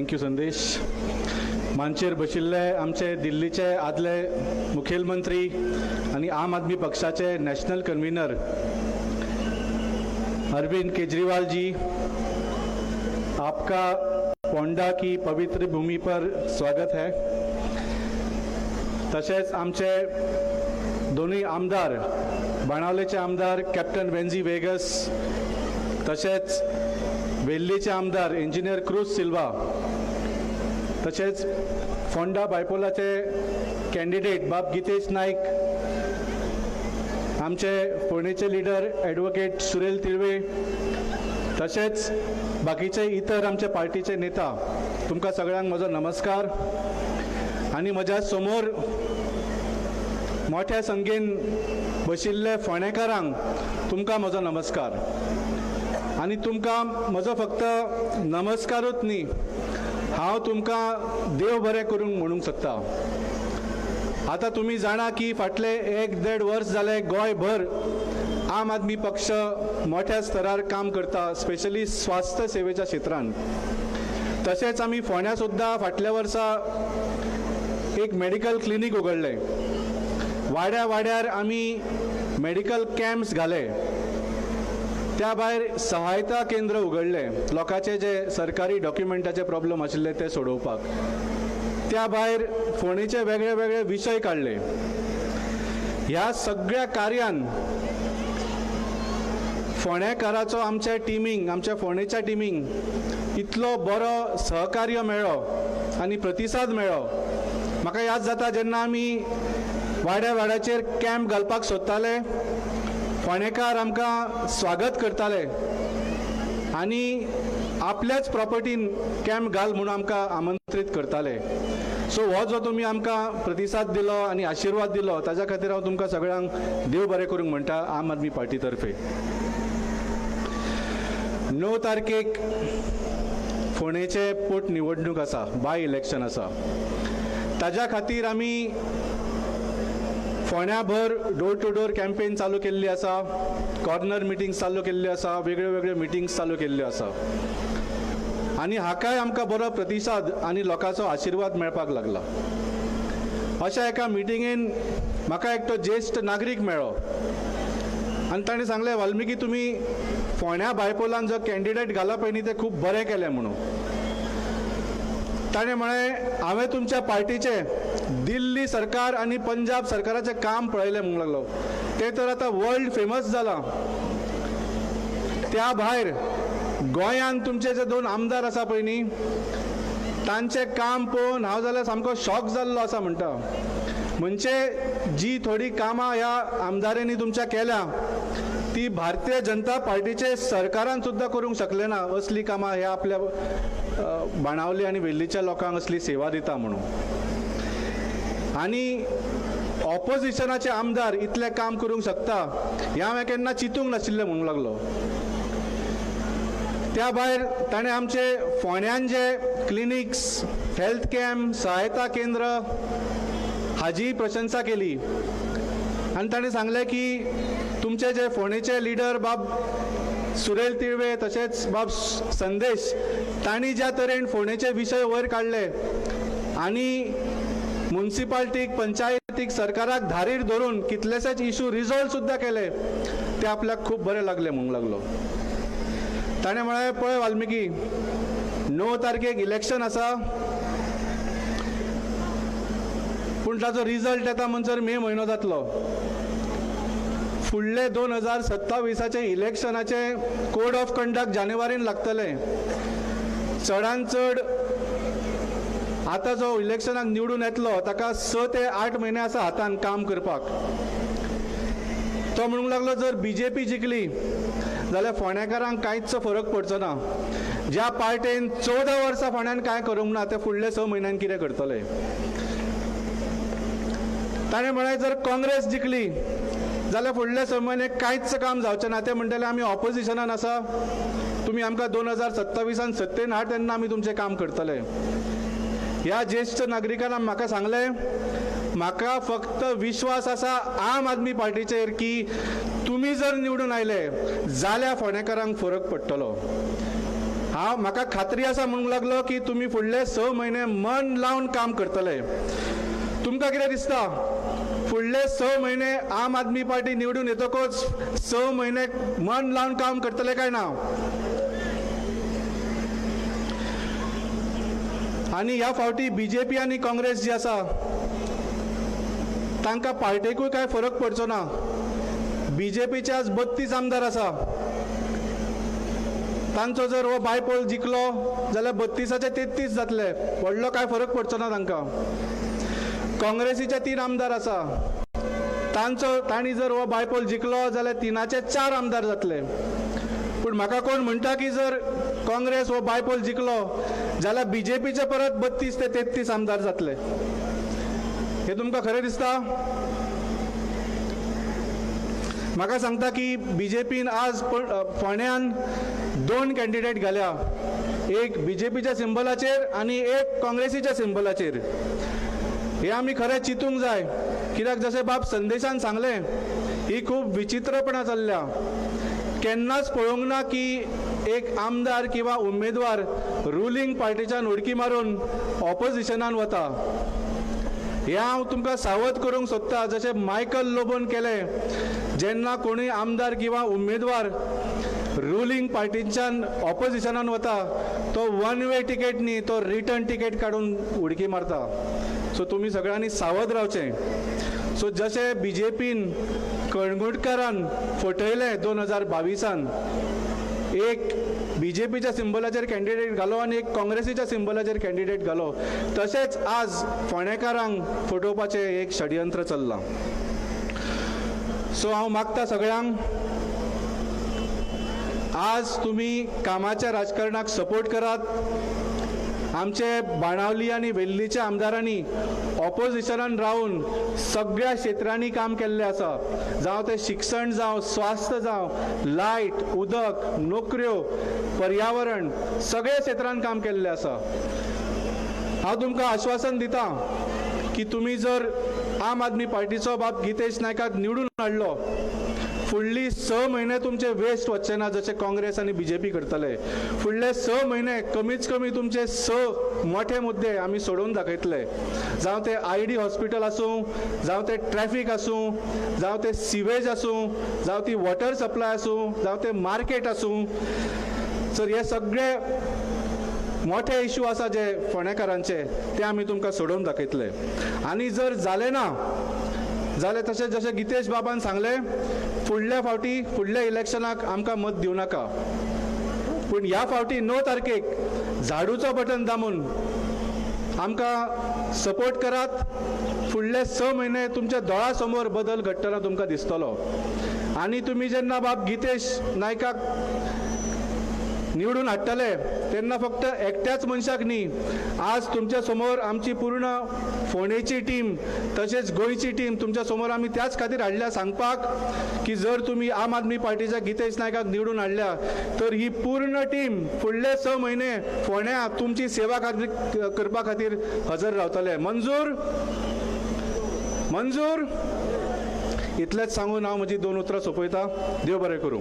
Thank you संदेश. मांचेर बशिल्ले आमचे दिल्लीचे आदले मुखेलमंत्री आणि आम आदमी पक्षाचे नॅशनल कन्व्हिनर अरविंद केजरीवाल जी, आपका पोंडा की पवित्र भूमि पर स्वागत है. तसेच आमचे दोन्ही आमदार, बाणावलेचे आमदार कॅप्टन वेन्झी वेगस, तसेच वेल्लीचे आमदार इंजिनियर क्रूज सिल्वा, तसेच फोंडा बायपोलाचे कॅन्डिडेट बाब गितेश नाईक, आमचे फोंडेचे लीडर ॲडव्होकेट सुरेल तिळवे, तसेच बाकीचे इतर आमचे पार्टीचे नेता, तुमकां सगळ्यांक म्हजो नमस्कार. आणि म्हज्या समोर मोठ्या संख्येन बशिल्ले फोंडेकारांक तुमकां म्हजो नमस्कार. आणि तुमकां म्हजो फक्त नमस्कारूच न्ही, हांव तुमकां देव बरें करूंक म्हणूंक शकता. आतां तुमी जाणा की फाटले 1-1.5 वर्स जाले गोंयभर आम आदमी पक्ष मोठ्या स्तरार काम करता, स्पेशली स्वास्थ्य सेवेच्या क्षेत्रांत. तशेंच आमी फोंड्या सुद्दां फाटल्या वर्सा एक मेडिकल क्लिनीक उगडले. वाड्या वाड्यार आमी मेडिकल कॅम्प्स घाले. त्या भायर सहायता केंद्र उगडले लोकांचे जे सरकारी डॉक्युमेंटाचे प्रॉब्लेम आशिल्ले ते सोडोवपाक. त्या भायर फोंडेचे वेगळे वेगळे विशय काडले. ह्या सगळ्या कार्यान फोंडेकाराचो आमच्या टिमींग, आमच्या फोंडेच्या टिमींग इतलो बरो सहकार्य मेळ्ळो आनी प्रतिसाद मेळ्ळो. म्हाका याद जाता जेन्ना आमी वाड्या वाड्याचेर कॅम्प घालपाक सोदताले, फोंडेकार आमकां स्वागत करताले आनी आपल्याच प्रॉपर्टीन कॅम्प घाल म्हणून आमकां आमंत्रीत करताले. सो हो जो तुमी आमकां प्रतिसाद दिलो आनी आशिर्वाद दिलो ताज्या खातीर हांव तुमकां सगळ्यांक देव बरें करूंक म्हणटा आम आदमी पार्टी तर्फे. 9 तारखेक फोंडेचे पोटनिवडणूक आसा, बाय इलेक्शन आसा. ताज्या खातीर आमी फोंड्याभर डोर टू डोर कॅम्पेन चालू केल्ली आसा, कॉर्नर मिटिंग्स चालू केल्ल्यो आसा, वेगळ्यो वेगळ्यो मिटिंग्स चालू केल्ल्यो आसा. आनी हाकाय आमकां बरो प्रतिसाद आनी लोकांचो आशिर्वाद मेळपाक लागला. अशा एका मिटिंगेन म्हाका एकटो ज्येश्ठ नागरीक मेळ्ळो आनी ताणें सांगलें, वाल्मिकी तुमी फोंड्या बायपोलान जो कॅन्डिडेट घाला पळय न्ही तें खूब बरें केलें म्हणून. ताणें म्हळें हांवें तुमच्या पार्टीचे दिल्ली सरकार आनी पंजाब सरकाराचें काम पळयलें म्हणूंक लागलो. तें तर आतां वर्ल्ड फेमस जालां. त्या भायर गोंयांत तुमचे जे 2 आमदार आसा पळय न्ही, तांचें काम पळोवन हांव जाल्यार सामको शॉक जाल्लो आसा म्हणटा. म्हणजे जी थोडी कामां ह्या आमदारांनी तुमच्या केल्या ती भारतीय जनता पार्टीचे सरकारान सुद्दां करूंक शकले ना. असली कामां ह्या आपल्या बाणावली आनी वेल्लीच्या लोकांक असली सेवा दिता म्हणून. आनी ऑपोजिशनाचे आमदार इतलें काम करूंक शकता हें हांवें केन्ना चिंतूंक नाशिल्लें म्हणूंक लागलो. त्या भायर ताणें आमचे फोंड्यान जे क्लिनिक्स, हेल्थ कॅम्प, सहायता केंद्र हाजी प्रशंसा केली. आनी ताणें सांगलें की तुमचे जे फोंडेचे लिडर बाब सुरेल तिळवे तशेंच बाब संदेश तांणी ज्या तरेन फोंडेचे विशय वयर काडले आनी म्युनिसिपालिटीक, पंचायतीक, सरकाराक धारीर धरून कितलेशेच इशू रिझॉल्व सुद्दां केले, ते आपल्याक खूब बरें लागलें म्हणूंक लागलो. ताणें म्हळें पळय वाल्मिकी, 9 तारखेक इलेक्शन आसा पूण ताचो रिजल्ट येता म्हणसर मे म्हयनो जातलो. फुडले 2027चे इलेक्शनाचे कोड ऑफ कंडक्ट जानेवारीन लागतले. चडांत चड आतां जो इलेक्शनाक निवडून येतलो ताका 6 ते 8 म्हयने आसा हातान काम करपाक. तो म्हणूंक लागलो जर BJP जिखली जाल्यार फोंडेकारांक कांयच फरक पडचो ना. ज्या पार्टेन 14 वर्सां फोंड्यान कांय करूंक ना ते फुडले 6 म्हयन्यान कितें करतले. ताणें म्हळें जर काँग्रेस जिखली जाल्यार फुडले 6 म्हयने कांयच काम जावचें ना. ते म्हणटले आमी ऑपोजिशनान आसा, तुमी आमकां 2027 सत्तेन हाड तेन्ना आमी तुमचें काम करतले. ह्या ज्येष्ठ नागरिकान म्हाका सांगलें, म्हाका फक्त विश्वास आसा आम आदमी पार्टीचेर की तुमी जर निवडून आयले जाल्यार फोंडेकारांक फरक पडटलो. म्हाका खात्री आसा म्हणूंक लागलो की तुमी फुडले 6 म्हयने मन लावन काम करतले. तुमकां कितें दिसता फुडले 6 म्हयने आम आदमी पार्टी निवडून येतकच 6 म्हयने मन लावन काम करतले काय ना? आणि ह्या फावटी बीजेपी आणि काँग्रेस जी आसा तांकां पार्टेकूय काय फरक पडचो ना. बीजेपीचे आज 32 आमदार आसा. तांचो जर हो बायपोल जिखलो जाल्यार 32चे 33 जातले. व्हडलो काय फरक पडचो ना तांकां. काँग्रेसीचे 3 आमदार आसा. तांणी जर हो बायपोल जिखलो जाल्यार 3चे 4 आमदार जातले. पूण म्हाका कोण म्हणटा की जर काँग्रेस हो बायपोल जिखलो जाल्यार बीजेपीचे परत 32 ते 33 आमदार जातले. हे तुमकां खरें दिसता? म्हाका सांगता की बीजेपीन आज फोंड्यान 2 कॅन्डिडेट घाल्या. एक बीजेपीच्या सिंबलाचेर आणि एक काँग्रेसीच्या सिंबलाचेर. हे आमी खरें चिंतूंक जाय. कित्याक जशें बाब संदेशान सांगलें ही खूब विचित्रपणां चल्ल्या. केन्नाच पळोवंक ना की एक आमदार किंवा उमेदवार रुलींग पार्टीच्यान उडकी मारून ऑपोजिशनान वता. हे हांव तुमकां सावध करूंक सोदता. जशें मायकल लोबोन केलें. जेन्ना कोणूय आमदार किंवा उमेदवार रुलींग पार्टीच्यान ऑपोजिशनान वता तो 1 वे टिकेट न्ही, तो रिटर्न टिकेट काडून उडकी मारता. सो तुमी सगळ्यांनी सावध रावचें. सो जशें बीजेपीन कणगूटकारान फटयलें 2022 एक बीजेपीच्या सिंबलाचेर कॅन्डिडेट घालो आणि एक काँग्रेसीच्या सिंबलाचेर कॅन्डिडेट घालो, तशेंच आज फोंडेकारांक फटोवपाचें एक षडयंत्र चल्लां. सो हांव मागता सगळ्यांक आज तुमी कामाच्या राजकारणाक सपोर्ट करात. आमचे बाणावली आणि वेल्लीच्या आमदारांनी ऑपोजिशनान रावन सगळ्या क्षेत्रांनी काम केल्लें आसा. जावं ते शिक्षण, जावं स्वास्थ्य, जावं लायट, उदक, नोकऱ्यो, पर्यावरण, सगळ्या क्षेत्रांत काम केल्लें आसा. हांव तुमकां आश्वासन दिता की तुमी जर आम आदमी पार्टीचो बाब गितेश नायकाक निवडून हाडलो फुडली 6 म्हयने तुमचे वेस्ट वचचे ना जशें काँग्रेस आनी बीजेपी करतले. फुडले 6 म्हयने कमीच कमी तुमचे 6 मोठे मुद्दे आमी सोडून दाखयतले. जावं ते ID हॉस्पिटल आसूं, जावं ते ट्रॅफिक आसूं, जावं ते सिवेज आसूं, जावं ती वॉटर सप्लाय आसूं, जावं ते मार्केट आसूं. सर हे सगळे मोठे इश्यू आसा जे फोंडेकारांचे ते आमी तुमकां सोडून दाखयतले. आनी जर जालें ना जाल्यार तशें जशें गितेश बाबान सांगलें फुडल्या फावटी फुडल्या इलेक्शनाक आमकां मत दिवं नाका. पूण ह्या फावटी 9 तारखेक झाडूचो बटन दामून आमकां सपोर्ट करात. फुडले 6 म्हयने तुमच्या दोळा समोर बदल घडटना तुमकां दिसतलो. आनी तुमी जेन्ना बाब गितेश नायकाक निवडून हाडटले तेन्ना फक्त एकट्याच मनशाक न्ही, आज तुमच्या समोर आमची पूर्ण फोंडेची टीम तशेंच गोंयची टीम तुमच्या समोर आमी त्याच खातीर हाडल्या सांगपाक की जर तुमी आम आदमी पार्टीच्या गितेश नायकाक निवडून हाडल्या तर ही पूर्ण टीम फुडले 6 म्हयने फोंड्या तुमची सेवा करपा खातीर हजर रावतले. मंजूर? मंजूर? इतलेंच सांगून हांव म्हजी 2 उतरां सोंपयतां. देव बरें करूं.